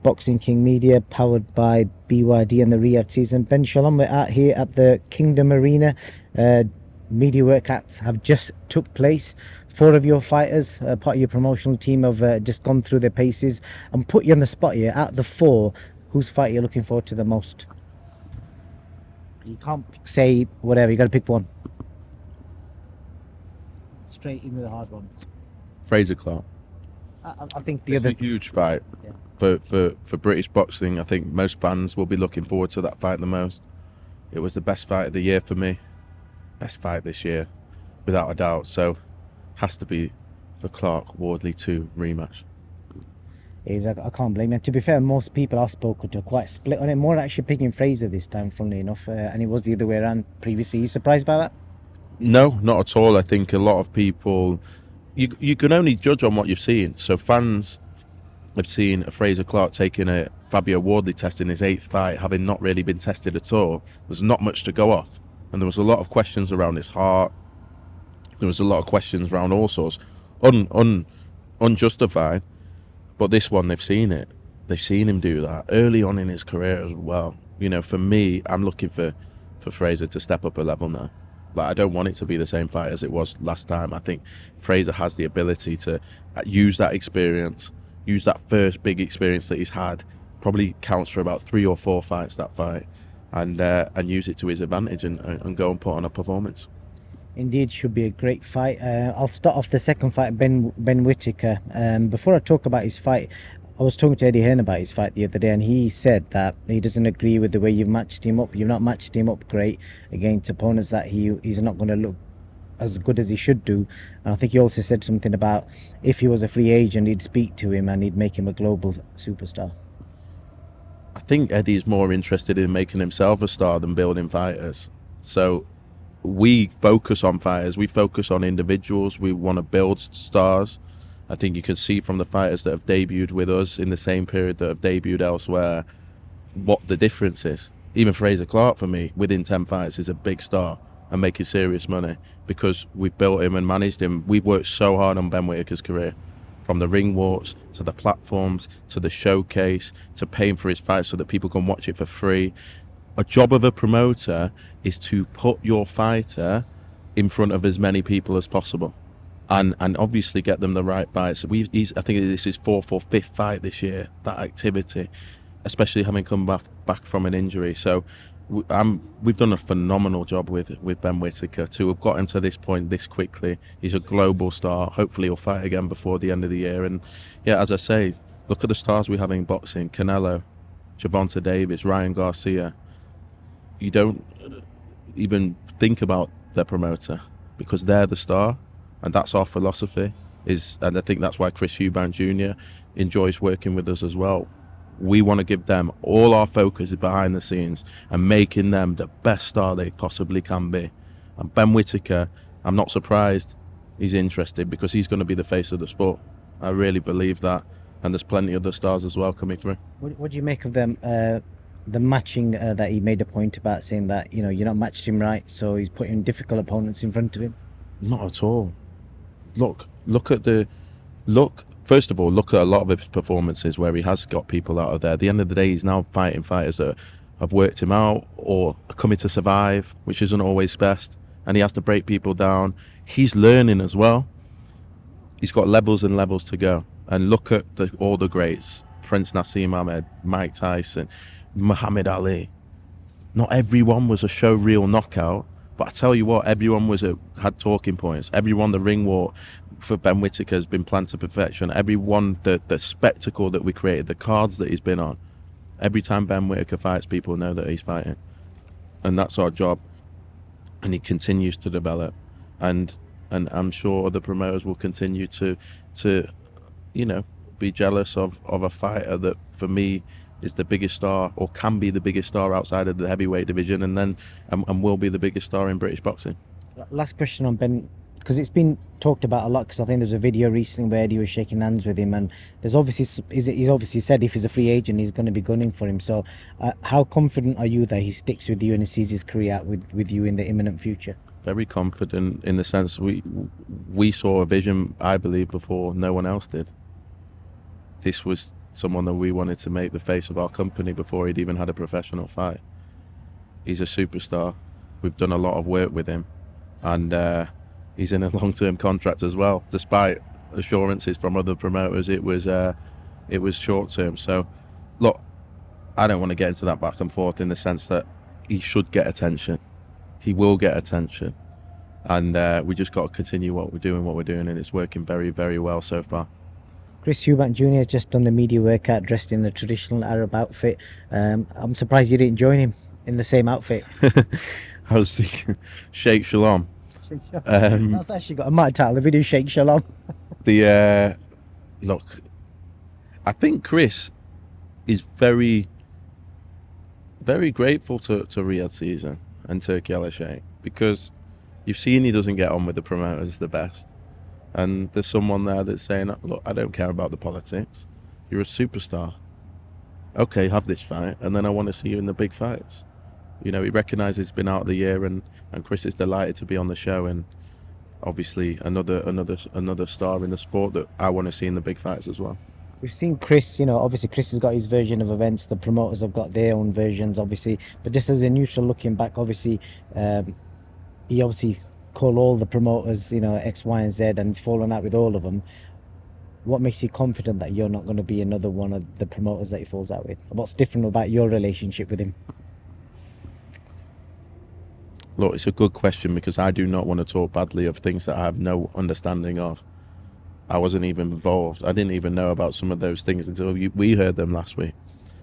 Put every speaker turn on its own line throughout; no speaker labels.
Boxing King Media, powered by BYD and the Riyadh season. Ben, Shalom, we're out here at the Kingdom Arena. Media workouts have just took place. 4 of your fighters, part of your promotional team, have just gone through their paces and put you on the spot here. Out of the 4, whose fight you're looking forward to the most? You can't say whatever, you got to pick one. Straight in with a hard one.
Fraser Clark.
I think the
It's
other
a huge fight.
Yeah.
For British boxing. I think most fans will be looking forward to that fight the most. It was the best fight of the year for me. Best fight this year, without a doubt. So, has to be the Clark-Wardley 2 rematch.
I can't blame you. To be fair, most people I've spoken to are quite split on it. More actually picking Fraser this time, funnily enough, and it was the other way around previously. Are you surprised by that?
No, not at all. I think a lot of people, you can only judge on what you've seen. So fans have seen Fraser Clark taking a Fabio Wardley test in his 8th fight, having not really been tested at all. There's not much to go off. And there was a lot of questions around his heart. There was a lot of questions around all sorts. Unjustified. But this one, they've seen it. They've seen him do that early on in his career as well. You know, for me, I'm looking for Fraser to step up a level now. Like, I don't want it to be the same fight as it was last time. I think Fraser has the ability to use that experience, use that first big experience that he's had, probably counts for about 3 or 4 fights, that fight, and use it to his advantage and go and put on a performance.
Indeed, should be a great fight. I'll start off the second fight, Ben Whittaker. Before I talk about his fight, I was talking to Eddie Hearn about his fight the other day, and he said that he doesn't agree with the way you've matched him up. You've not matched him up great against opponents that he's not going to look as good as he should do. And I think he also said something about if he was a free agent, he'd speak to him and he'd make him a global superstar.
I think Eddie's more interested in making himself a star than building fighters. So we focus on fighters, we focus on individuals, we want to build stars. I think you can see from the fighters that have debuted with us in the same period that have debuted elsewhere what the difference is. Even Fraser Clark, for me, within 10 fights is a big star and making serious money because we've built him and managed him. We've worked so hard on Ben Whittaker's career, from the ring walks to the platforms to the showcase to paying for his fights so that people can watch it for free. A job of a promoter is to put your fighter in front of as many people as possible, and obviously get them the right fights. I think this is 4th or 5th fight this year, that activity, especially having come back from an injury. So we've done a phenomenal job with Ben Whittaker to have got him to this point this quickly. He's a global star. Hopefully he'll fight again before the end of the year. And yeah, as I say, look at the stars we have in boxing: Canelo, Gervonta Davis, Ryan Garcia. You don't even think about their promoter because they're the star, and that's our philosophy. And I think that's why Chris Eubank Jr. enjoys working with us as well. We want to give them all our focus behind the scenes and making them the best star they possibly can be. And Ben Whittaker, I'm not surprised he's interested because he's going to be the face of the sport. I really believe that, and there's plenty of other stars as well coming through.
What do you make of them? The matching that he made a point about, saying that you're not matched him right, so he's putting difficult opponents in front of him.
Not at all. Look first of all, look at a lot of his performances where he has got people out of there. At the end of the day, he's now fighting fighters that have worked him out or are coming to survive, which isn't always best, and he has to break people down. He's learning as well. He's got levels and levels to go. And look at all the greats: Prince Nassim Ahmed, Mike Tyson, Muhammad Ali. Not everyone was a showreel knockout, but I tell you what, everyone had talking points. Everyone, the ring walk for Ben Whittaker has been planned to perfection. Everyone, the spectacle that we created, the cards that he's been on. Every time Ben Whittaker fights, people know that he's fighting, and that's our job. And he continues to develop, and I'm sure other promoters will continue to be jealous of a fighter that, for me, is the biggest star, or can be the biggest star outside of the heavyweight division, and will be the biggest star in British boxing.
Last question on Ben, because it's been talked about a lot, because I think there's a video recently where Eddie was shaking hands with him, and he's obviously said if he's a free agent, he's going to be gunning for him. So how confident are you that he sticks with you and he sees his career out with you in the imminent future?
Very confident, in the sense we saw a vision, I believe, before no one else did. This was someone that we wanted to make the face of our company before he'd even had a professional fight. He's a superstar. We've done a lot of work with him, and he's in a long-term contract as well. Despite assurances from other promoters, it was short-term. So, look, I don't want to get into that back and forth in the sense that he should get attention. He will get attention, and we just got to continue what we're doing, and it's working very, very well so far.
Chris Eubank Jr. has just done the media workout dressed in the traditional Arab outfit. I'm surprised you didn't join him in the same outfit.
I was thinking, Sheikh Shalom.
That's actually got a might title, the video Sheikh Shalom.
Look, I think Chris is very, very grateful to Riyadh Season and Turkey Al Sheikh, because you've seen he doesn't get on with the promoters the best. And there's someone there that's saying, look, I don't care about the politics. You're a superstar. Okay, have this fight, and then I want to see you in the big fights. He recognises it's been out of the year, and Chris is delighted to be on the show, and obviously another star in the sport that I want to see in the big fights as well.
We've seen Chris, obviously Chris has got his version of events, the promoters have got their own versions, obviously. But just as a neutral looking back, obviously, he obviously called all the promoters, X, Y, and Z, and he's fallen out with all of them. What makes you confident that you're not going to be another one of the promoters that he falls out with? What's different about your relationship with him?
Look, it's a good question, because I do not want to talk badly of things that I have no understanding of. I wasn't even involved. I didn't even know about some of those things until we heard them last week.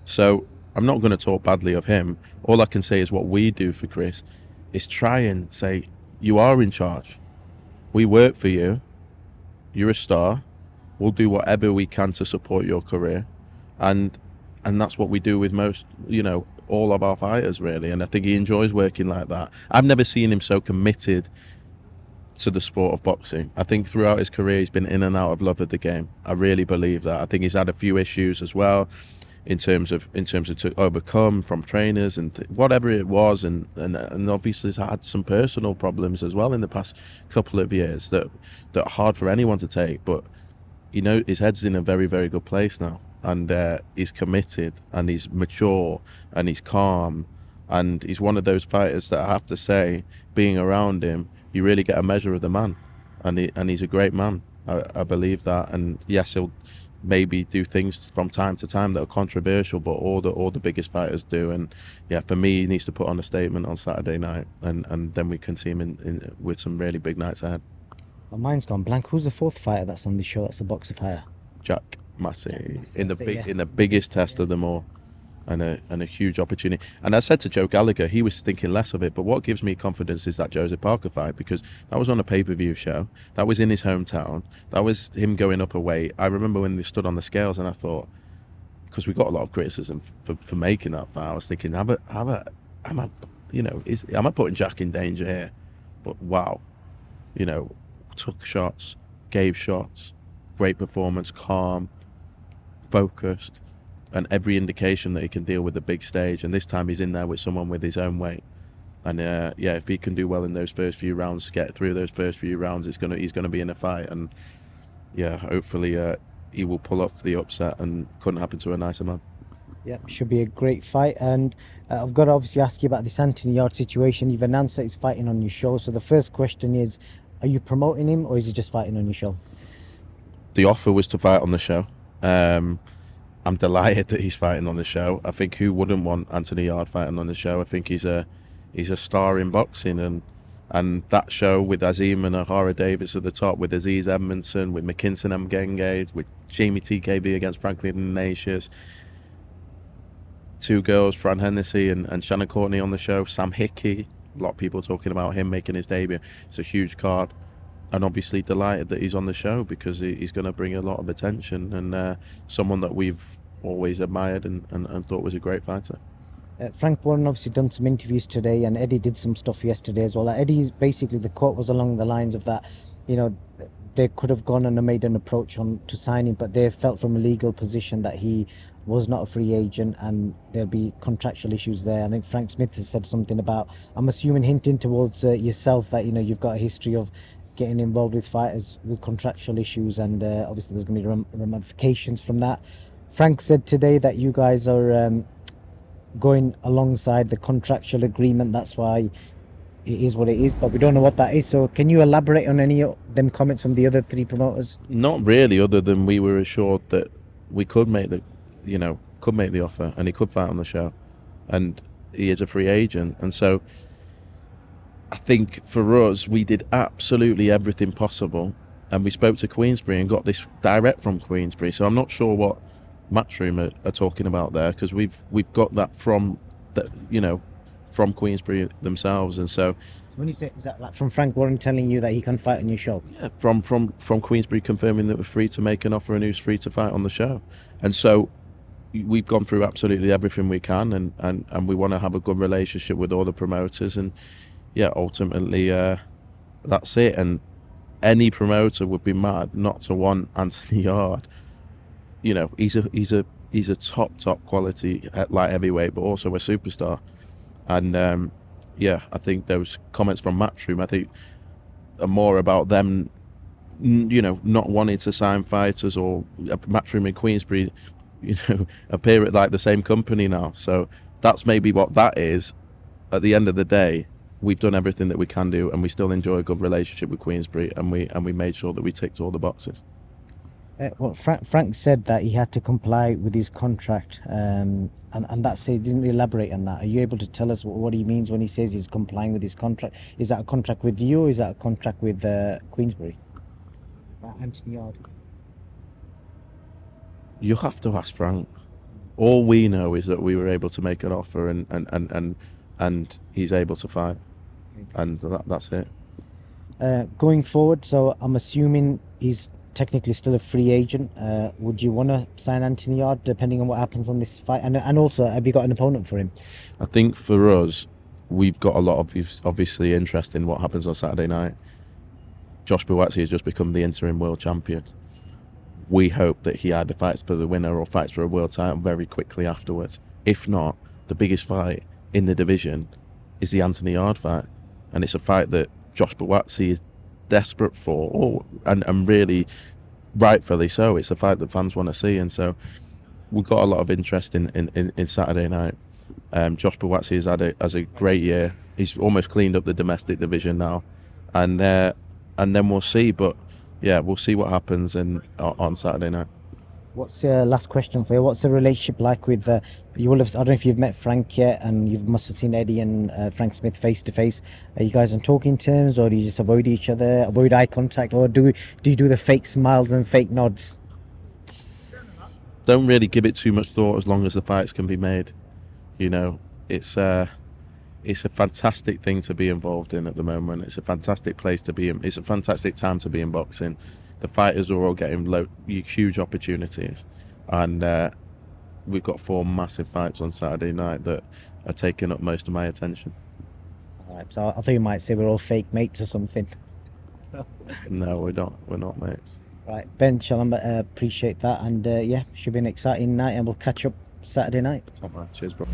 So I'm not going to talk badly of him. All I can say is what we do for Chris is try and say, you are in charge. We work for you. You're a star. We'll do whatever we can to support your career. And that's what we do with most, all of our fighters, really. And I think he enjoys working like that. I've never seen him so committed to the sport of boxing. I think throughout his career he's been in and out of love of the game. I really believe that. I think he's had a few issues as well in terms of to overcome from trainers and whatever it was, and obviously he's had some personal problems as well in the past couple of years that are hard for anyone to take, but his head's in a very, very good place now, and he's committed, and he's mature, and he's calm, and he's one of those fighters that I have to say, being around him, you really get a measure of the man, and he's a great man. I believe that, and yes, he'll maybe do things from time to time that are controversial, but all the biggest fighters do. And yeah, for me, he needs to put on a statement on Saturday night, and then we can see him in with some really big nights ahead.
Well, mine's gone blank. Who's the fourth fighter that's on the show? That's a boxer fighter.
Jack Massey, in
yeah.
the biggest test of them all, and a huge opportunity. And I said to Joe Gallagher, he was thinking less of it, but what gives me confidence is that Joseph Parker fight, because that was on a pay-per-view show, that was in his hometown, that was him going up a weight. I remember when they stood on the scales, and I thought, because we got a lot of criticism for making that fight, I was thinking, am I putting Jack in danger here? But wow, took shots, gave shots, great performance, calm, focused, and every indication that he can deal with the big stage. And this time he's in there with someone with his own weight. And if he can do well in those first few rounds, get through those first few rounds, he's gonna be in a fight. And yeah, hopefully he will pull off the upset, and couldn't happen to a nicer man.
Yeah, should be a great fight. And I've got to obviously ask you about this Anthony Yarde situation. You've announced that he's fighting on your show. So the first question is, are you promoting him, or is he just fighting on your show?
The offer was to fight on the show. I'm delighted that he's fighting on the show. I think who wouldn't want Anthony Yarde fighting on the show? I think he's a star in boxing, and that show with Azim and Ahara Davis at the top, with Aziz Edmondson, with McKinson Mgenge, with Jamie TKB against Franklin Ignatius, two girls, Fran Hennessy and Shannon Courtney on the show, Sam Hickey, a lot of people talking about him making his debut. It's a huge card. And obviously delighted that he's on the show, because he's going to bring a lot of attention, and someone that we've always admired and thought was a great fighter.
Frank Warren obviously done some interviews today, and Eddie did some stuff yesterday as well. Eddie, basically the quote was along the lines of that, they could have gone and made an approach to signing, but they felt from a legal position that he was not a free agent, and there'll be contractual issues there. I think Frank Smith has said something about, I'm assuming hinting towards yourself, that you've got a history of getting involved with fighters with contractual issues, and obviously there's going to be ramifications from that. Frank said today that you guys are going alongside the contractual agreement. That's why it is what it is, but we don't know what that is. So can you elaborate on any of them comments from the other three promoters?
Not really, other than we were assured that we could make the, could make the offer and he could fight on the show, and he is a free agent, and so I think for us we did absolutely everything possible, and we spoke to Queensberry and got this direct from Queensberry. So I'm not sure what Matchroom are talking about there, because we've got that from the, from Queensberry themselves, and so
When you say, is that like from Frank Warren telling you that he can fight on your show?
yeah, from Queensberry confirming that we're free to make an offer and who's free to fight on the show, and so we've gone through absolutely everything we can, and we want to have a good relationship with all the promoters, and yeah, ultimately that's it. And any promoter would be mad not to want Anthony Yard. He's a top quality light heavyweight, but also a superstar. And yeah, I think those comments from Matchroom, I think, are more about them, not wanting to sign fighters, or Matchroom and Queensberry, appear at like the same company now. So that's maybe what that is. At the end of the day, we've done everything that we can do, and we still enjoy a good relationship with Queensberry, and we made sure that we ticked all the boxes.
Well, Frank said that he had to comply with his contract, and that's it. He didn't elaborate on that. Are you able to tell us what he means when he says he's complying with his contract? Is that a contract with you, or is that a contract with Queensberry? Anthony Yard.
You have to ask Frank. All we know is that we were able to make an offer, and he's able to fight, and that's it.
Going forward, so I'm assuming he's technically still a free agent. Would you want to sign Anthony Yard depending on what happens on this fight? And also, have you got an opponent for him?
I think for us, we've got a lot of obviously interest in what happens on Saturday night. Josh Buatsi has just become the interim world champion. We hope that he either fights for the winner or fights for a world title very quickly afterwards. If not, the biggest fight in the division is the Anthony Yard fight, and it's a fight that Josh Buatsi is desperate for, and really rightfully so. It's a fight that fans want to see, and so we've got a lot of interest in Saturday night. Josh Buatsi has a great year. He's almost cleaned up the domestic division now, and then we'll see. But yeah, we'll see what happens on Saturday night.
What's last question for you? What's the relationship like with you will have? I don't know if you've met Frank yet, and you must have seen Eddie and Frank Smith face to face. Are you guys on talking terms, or do you just avoid each other, avoid eye contact, or do you do the fake smiles and fake nods?
Don't really give it too much thought, as long as the fights can be made. It's a fantastic thing to be involved in at the moment. It's a fantastic place to be in. It's a fantastic time to be in boxing. The fighters are all getting huge opportunities, and we've got 4 massive fights on Saturday night that are taking up most of my attention.
All right, so I thought you might say we're all fake mates or something.
No, we're not mates.
Right, Ben, Shalom, appreciate that, and yeah, should be an exciting night, and we'll catch up Saturday night.
Top man. Cheers, bro.